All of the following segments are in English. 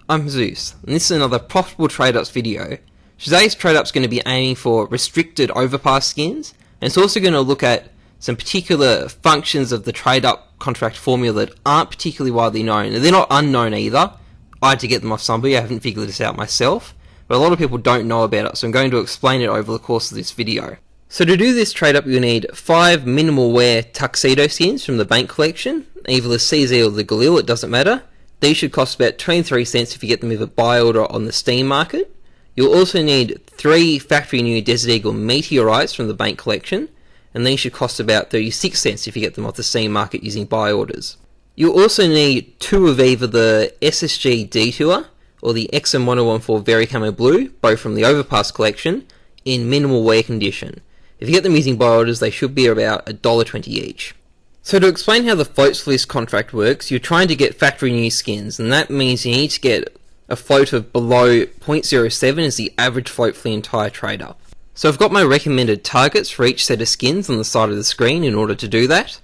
I'm Zeus, and this is another profitable trade-ups video. Today's trade-up's going to be aiming for restricted overpass skins, and it's also going to look at some particular functions of the trade-up contract formula that aren't particularly widely known. And they're not unknown either. I had to get them off somebody, I haven't figured this out myself, but a lot of people don't know about it, so I'm going to explain it over the course of this video. So to do this trade-up, you'll need 5 minimal wear tuxedo skins from the Bank Collection, either the CZ or the Galil, it doesn't matter. These should cost about 23 cents if you get them with a buy order on the Steam market. You'll also need 3 factory new Desert Eagle meteorites from the Bank Collection, and these should cost about 36 cents if you get them off the Steam market using buy orders. You'll also need 2 of either the SSG Detour or the XM1014 Very Camo Blue, both from the Overpass Collection, in minimal wear condition. If you get them using buy orders, they should be about $1.20 each. So to explain how the floats for this contract works, you're trying to get factory new skins, and that means you need to get a float of below 0.07 as the average float for the entire trade-up. So I've got my recommended targets for each set of skins on the side of the screen in order to do that.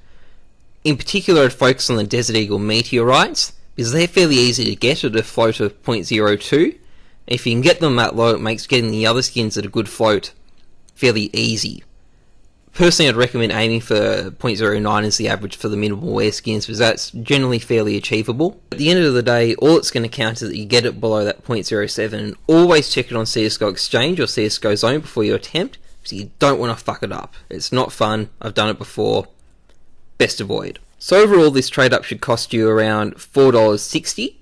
In particular, I'd focus on the Desert Eagle meteorites, because they're fairly easy to get at a float of 0.02. If you can get them that low, it makes getting the other skins at a good float fairly easy. Personally, I'd recommend aiming for 0.09 as the average for the minimal wear skins, because that's generally fairly achievable. At the end of the day, all it's going to count is that you get it below that 0.07, and always check it on CSGO Exchange or CSGO Zone before you attempt, because you don't want to fuck it up. It's not fun, I've done it before, best avoid. So overall, this trade up should cost you around $4.60,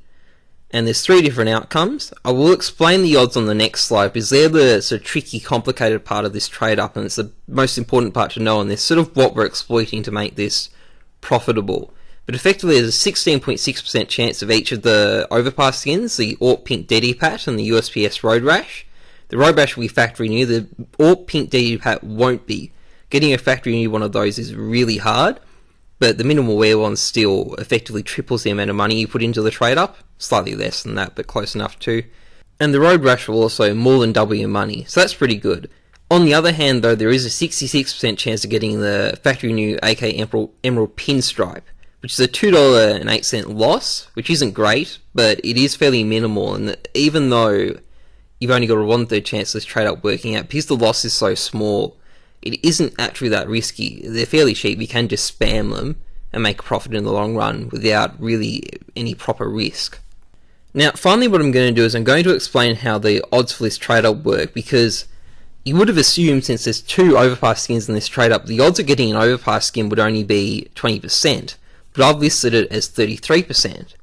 and there's 3 different outcomes. I will explain the odds on the next slide, because they're the sort of tricky, complicated part of this trade up, and it's the most important part to know, and they're sort of what we're exploiting to make this profitable. But effectively, there's a 16.6% chance of each of the overpass skins, the AWP Pink Dedipat and the USPS Road Rash. The Road Rash will be factory new, the AWP Pink Dedipat won't be. Getting a factory new one of those is really hard, but the minimal wear one still effectively triples the amount of money you put into the trade up. Slightly less than that, but close enough too. And the Road Rash will also more than double your money, so that's pretty good. On the other hand though, there is a 66% chance of getting the factory new AK Emerald Pinstripe, which is a $2.08 loss, which isn't great, but it is fairly minimal, and even though you've only got a 1/3 chance of this trade up working out, because the loss is so small, it isn't actually that risky. They're fairly cheap, you can just spam them and make a profit in the long run without really any proper risk. Now, finally what I'm going to do is I'm going to explain how the odds for this trade-up work, because you would have assumed since there's 2 overpass skins in this trade-up, the odds of getting an overpass skin would only be 20%, but I've listed it as 33%.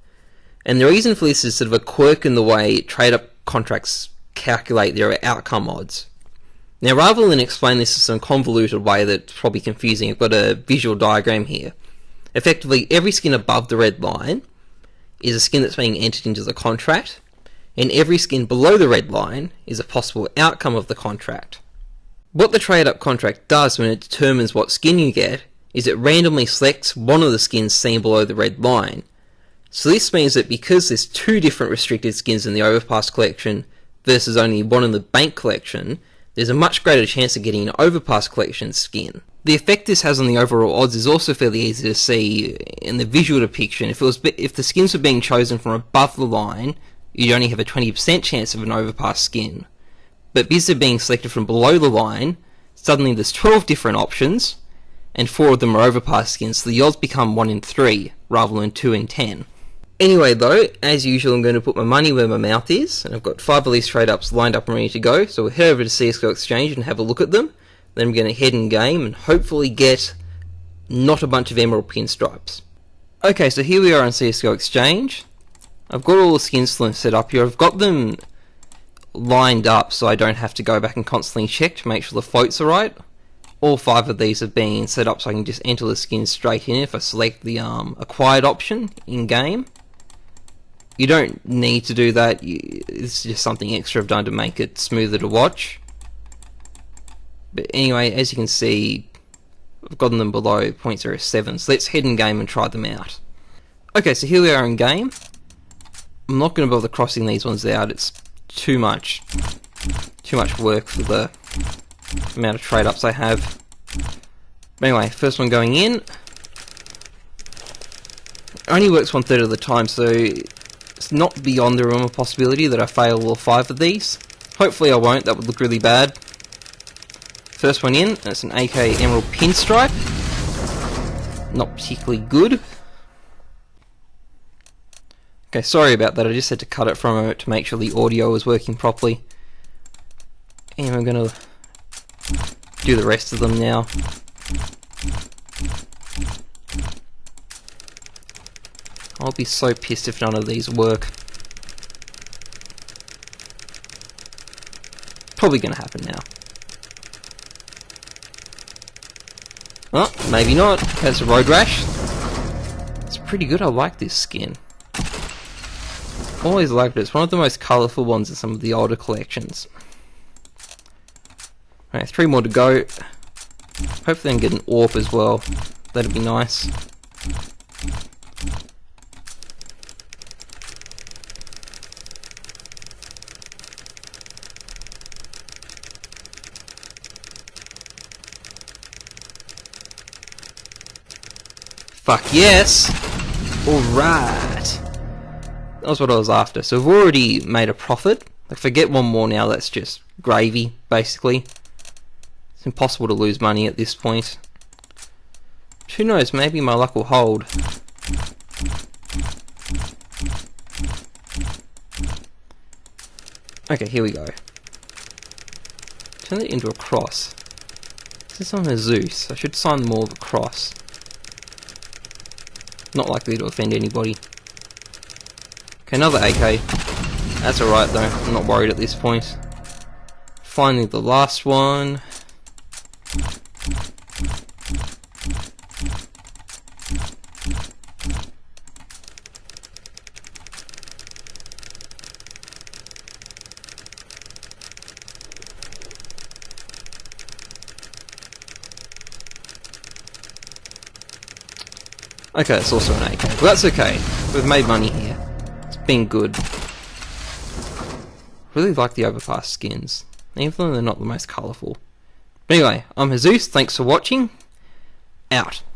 And the reason for this is sort of a quirk in the way trade-up contracts calculate their outcome odds. Now, rather than explain this in some convoluted way that's probably confusing, I've got a visual diagram here. Effectively, every skin above the red line is a skin that's being entered into the contract, and every skin below the red line is a possible outcome of the contract. What the trade-up contract does when it determines what skin you get is it randomly selects one of the skins seen below the red line. So this means that because there's 2 different restricted skins in the Overpass Collection versus only one in the Bank Collection, there's a much greater chance of getting an Overpass Collection skin. The effect this has on the overall odds is also fairly easy to see in the visual depiction. If the skins were being chosen from above the line, you'd only have a 20% chance of an overpass skin. But because they're being selected from below the line, suddenly there's 12 different options, and 4 of them are overpass skins, so the odds become 1 in 3, rather than 2 in 10. Anyway though, as usual I'm going to put my money where my mouth is, and I've got 5 of these trade ups lined up and ready to go, so we'll head over to CSGO Exchange and have a look at them. Then I'm going to head in game and hopefully get not a bunch of Emerald Pinstripes. Okay, so here we are on CSGO Exchange. I've got all the skins set up here. I've got them lined up so I don't have to go back and constantly check to make sure the floats are right. All 5 of these have been set up so I can just enter the skins straight in if I select the acquired option in game. You don't need to do that, it's just something extra I've done to make it smoother to watch. But anyway, as you can see, I've gotten them below 0.07, so let's head in game and try them out. Okay, so here we are in game. I'm not going to bother crossing these ones out, it's too much work for the amount of trade-ups I have. But anyway, first one going in. It only works 1/3 of the time, so It's not beyond the realm of possibility that I fail all 5 of these. Hopefully I won't, that would look really bad. First one in, that's an AK Emerald Pinstripe. Not particularly good. Okay, sorry about that, I just had to cut it for a moment to make sure the audio was working properly. And I'm going to do the rest of them now. I'll be so pissed if none of these work. Probably going to happen now. Oh, maybe not. That's a Road Rash. It's pretty good, I like this skin. Always liked it, it's one of the most colourful ones in some of the older collections. Alright, 3 more to go. Hopefully I can get an AWP as well. That'd be nice. Fuck yes! Alright. That was what I was after. So we've already made a profit. If I get one more now, that's just gravy, basically. It's impossible to lose money at this point. Who knows, maybe my luck will hold. Okay, here we go. Turn it into a cross. This is on a Zeus. I should sign them all with a cross. Not likely to offend anybody. Okay, another AK. That's alright though, I'm not worried at this point. Finally the last one. Okay, it's also an AK. Well, that's okay. We've made money here. It's been good. Really like the Overpass skins, even though they're not the most colourful. But anyway, I'm Jesus, thanks for watching. Out.